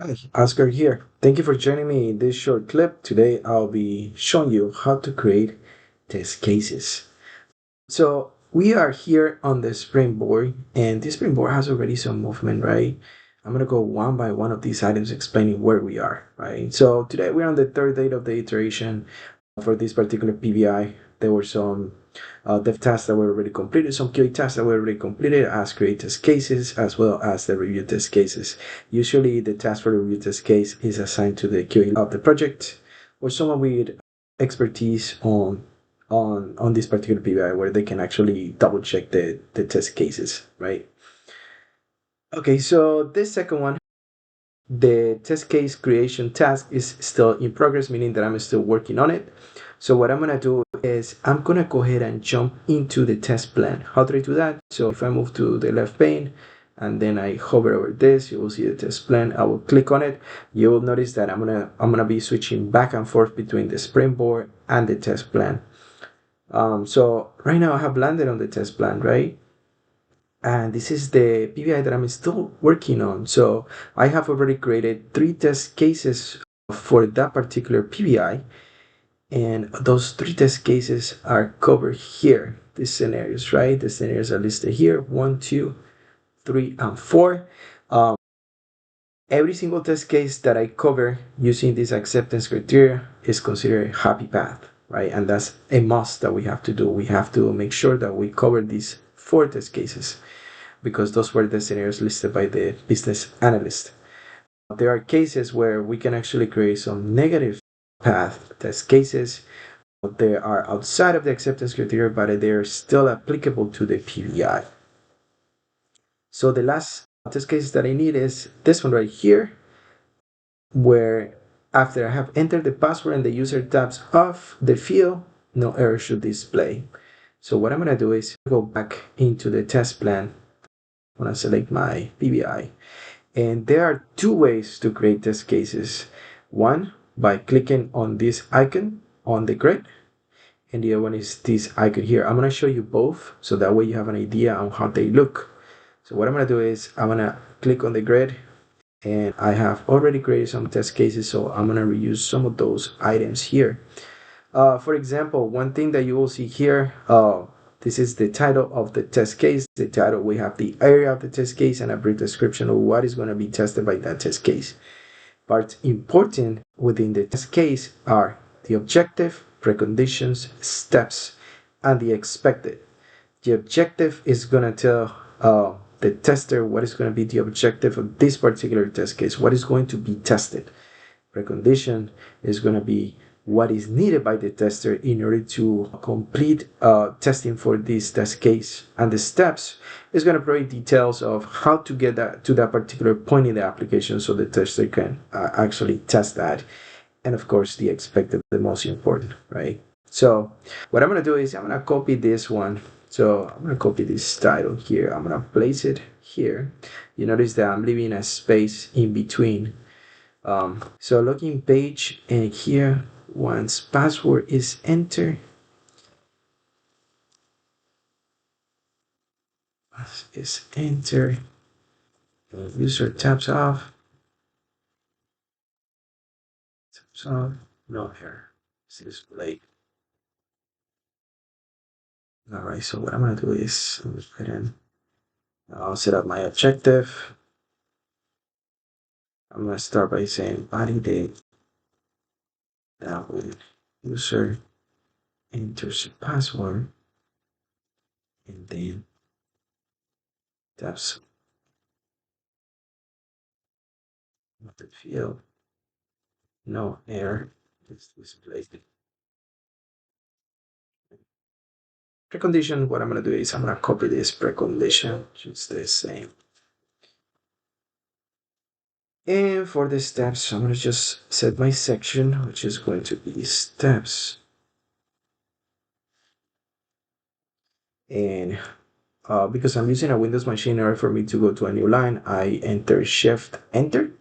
Hi, Oscar here. Thank you for joining me in this short clip. Today I'll be showing you how to create test cases. So we are here on the Springboard, and this Springboard has already some movement, right? I'm gonna go one by one of these items explaining where we are, right? So today we're on the third day of the iteration for this particular PBI. There were some dev tasks that were already completed, some QA tasks that were already completed as create test cases, as well as the review test cases. Usually the task for the review test case is assigned to the QA of the project or someone with expertise on this particular PBI where they can actually double check the test cases, right? Okay, so this second one, the test case creation task is still in progress, meaning that I'm still working on it. So what I'm gonna do is I'm gonna go ahead and jump into the test plan. How do I do that? So if I move to the left pane and then I hover over this, you will see the test plan. I will click on it. You will notice that I'm gonna be switching back and forth between the Springboard and the test plan. So right now I have landed on the test plan, right? And this is the PBI that I'm still working on. So I have already created 3 test cases for that particular PBI, and those 3 test cases are covered here. These scenarios, right? The scenarios are listed here: 1, 2, 3, and 4. Every single test case that I cover using this acceptance criteria is considered a happy path, right? And that's a must that we have to do. We have to make sure that we cover these 4 test cases because those were the scenarios listed by the business analyst. There are cases where we can actually create some negative path test cases. They are outside of the acceptance criteria, but they are still applicable to the PBI. So the last test case that I need is this one right here, where after I have entered the password and the user taps off the field, no error should display. So what I'm going to do is go back into the test plan. I'm going to select my PBI. And there are 2 ways to create test cases. One, by clicking on this icon on the grid, and the other one is this icon here. I'm going to show you both so that way you have an idea on how they look. So what I'm going to do is I'm going to click on the grid, and I have already created some test cases, so I'm going to reuse some of those items here. For example, one thing that you will see here, this is the title of the test case. The title, we have the area of the test case and a brief description of what is going to be tested by that test case. Parts important within the test case are the objective, preconditions, steps, and the expected. The objective is going to tell the tester what is going to be the objective of this particular test case, what is going to be tested. Precondition is going to be what is needed by the tester in order to complete testing for this test case. And the steps is going to provide details of how to get that to that particular point in the application so the tester can actually test that. And of course, the expected, the most important, right? So what I'm going to do is I'm going to copy this one. So I'm going to copy this title here. I'm going to place it here. You notice that I'm leaving a space in between. So login page, and here once password is entered, user taps off, no error, it's displayed. All right, so what I'm gonna do is I'll set up my objective. I'm gonna start by saying validate that when user enters the password and then taps on the field, no error is displayed. Precondition, what I'm going to do is I'm going to copy this precondition, just the same. And for the steps, I'm going to just set my section, which is going to be steps. And because I'm using a Windows machine, in order for me to go to a new line, I enter Shift Enter.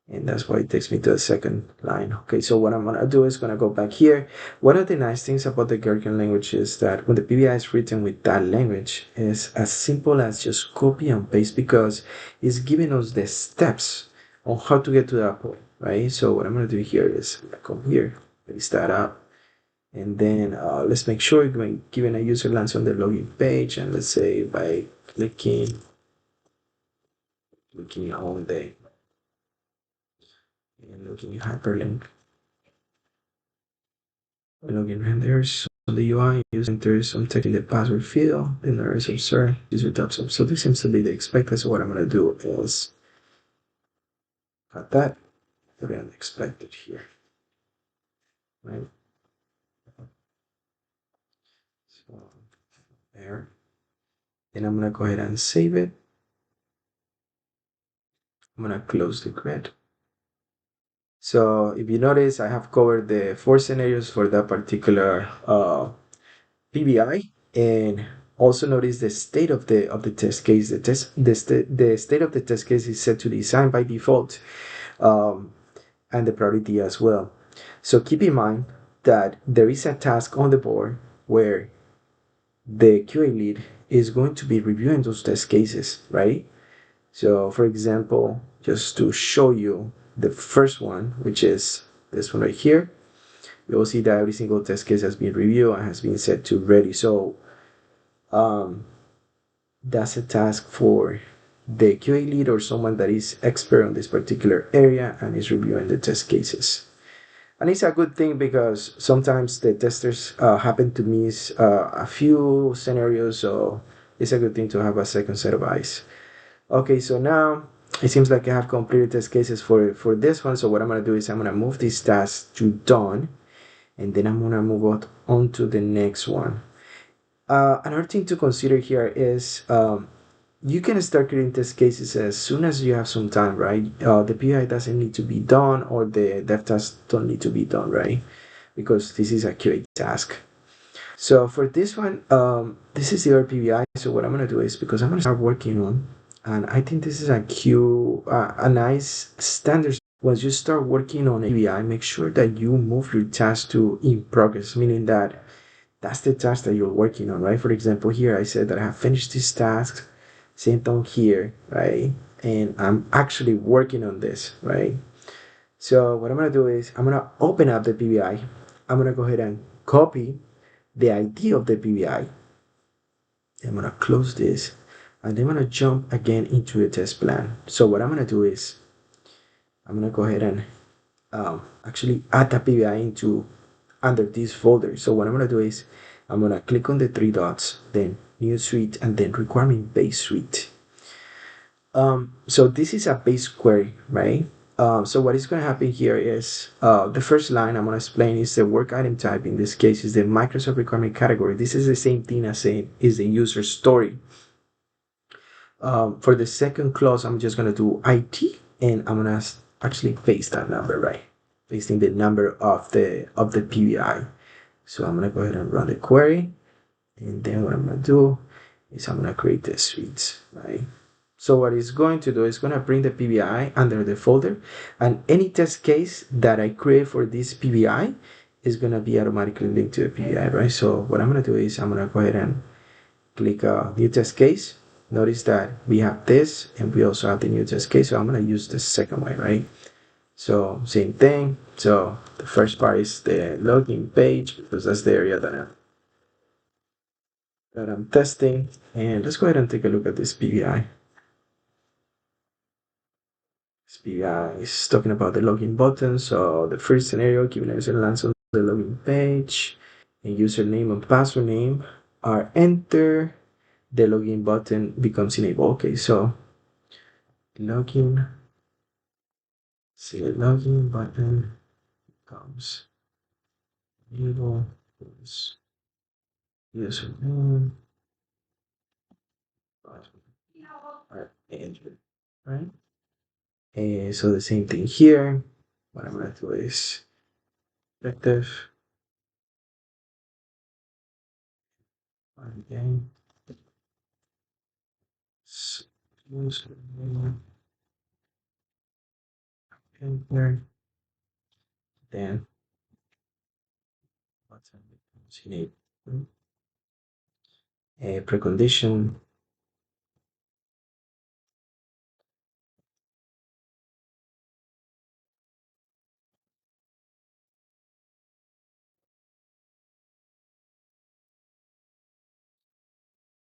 And that's why it takes me to the second line. Okay, so what I'm gonna do is gonna go back here. One of the nice things about the Gherkin language is that when the PBI is written with that language, it's as simple as just copy and paste because it's giving us the steps on how to get to that point, right? So what I'm gonna do here is I'm gonna come here, paste that up, and then let's make sure when given a user lands on the login page, and let's say by clicking on the and looking hyperlink, login renders on the UI, user enters some text in the password field, then there is observe user taps up. So this seems to be the expected. So what I'm gonna do is cut that, put it unexpected here, right? So there. Then I'm gonna go ahead and save it. I'm gonna close the grid. So if you notice, I have covered the 4 scenarios for that particular PBI, and also notice the state of the test case. The state of the test case is set to design by default, and the priority as well. So keep in mind that there is a task on the board where the QA lead is going to be reviewing those test cases, right? So for example, just to show you the first one, which is this one right here, you will see that every single test case has been reviewed and has been set to ready. So um, that's a task for the QA lead or someone that is expert on this particular area and is reviewing the test cases. And it's a good thing because sometimes the testers happen to miss a few scenarios, so it's a good thing to have a second set of eyes. Okay, so now it seems like I have completed test cases for this one. So what I'm gonna do is I'm gonna move this task to done, and then I'm gonna move on to the next one. Another thing to consider here is you can start creating test cases as soon as you have some time, right? The PI doesn't need to be done, or the dev tasks don't need to be done, right? Because this is a QA task. So for this one, this is your PBI. So what I'm gonna do is, because I'm gonna start working on, and I think this is a nice standard. Once you start working on a PBI, make sure that you move your task to in progress, meaning that that's the task that you're working on, right? For example, here I said that I have finished this task, same thing here, right? And I'm actually working on this, right? So what I'm gonna do is I'm gonna open up the PBI. I'm gonna go ahead and copy the ID of the PBI. I'm gonna close this, and then I'm gonna jump again into the test plan. So what I'm gonna do is I'm gonna go ahead and actually add the PBI into under this folder. So what I'm gonna do is I'm gonna click on the 3 dots, then new suite, and then requirement base suite. So this is a base query, right? So what is going to happen here is the first line I'm going to explain is the work item type. In this case, is the Microsoft requirement category. This is the same thing as saying is the user story. For the second clause, I'm just going to do IT, and I'm going to actually paste that number, right? Pasting the number of the PBI. So I'm going to go ahead and run the query, and then what I'm going to do is I'm going to create the suites, right? So what it's going to do is going to bring the PBI under the folder, and any test case that I create for this PBI is going to be automatically linked to the PBI, right? So what I'm going to do is I'm going to go ahead and click new test case. Notice that we have this and we also have the new test case. So I'm going to use the second way, right? So same thing. So the first part is the login page, because that's the area that I'm testing. And let's go ahead and take a look at this PBI. This PBI is talking about the login button. So the first scenario, given a user lands on the login page, and username and password name are entered, the login button becomes enabled. Okay, so login, see the login button becomes enabled. Username, are entered, right? And so the same thing here. What I'm gonna do is objective again. Username, enter, then button becomes enabled. A precondition,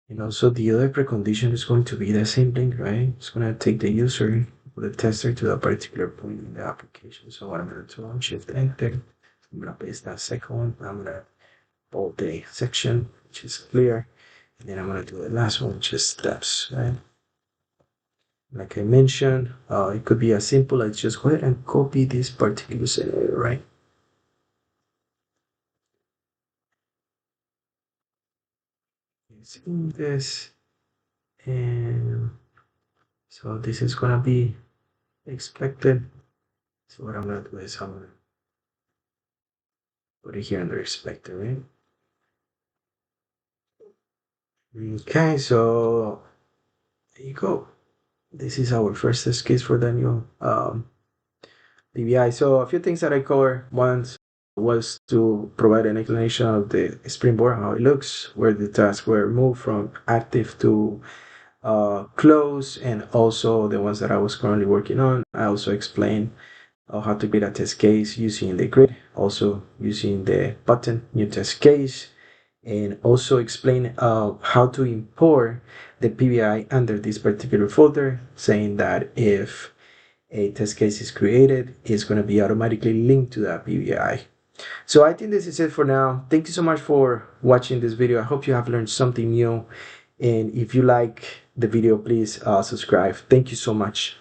And also the other precondition is going to be the same thing, right? It's going to take the user or the tester to a particular point in the application. So what I'm going to do, I'm shift enter. I'm going to paste that second one. I'm going to bold the section, which is clear. And then I'm going to do the last one, which is steps, right? Like I mentioned, it could be as simple as just go ahead and copy this particular scenario, right? See this, and so this is gonna be expected. So what I'm gonna do is I'm gonna put it here under expected, right? Okay, so there you go. This is our first test case for the new DBI. So a few things that I covered once was to provide an explanation of the Springboard, how it looks, where the tasks were moved from active to close, and also the ones that I was currently working on. I also explained how to create a test case using the grid, also using the button new test case, and also explain how to import the PBI under this particular folder, saying that if a test case is created, it's going to be automatically linked to that PBI. So I think this is it for now. Thank you so much for watching this video. I hope you have learned something new. And if you like the video, please subscribe. Thank you so much.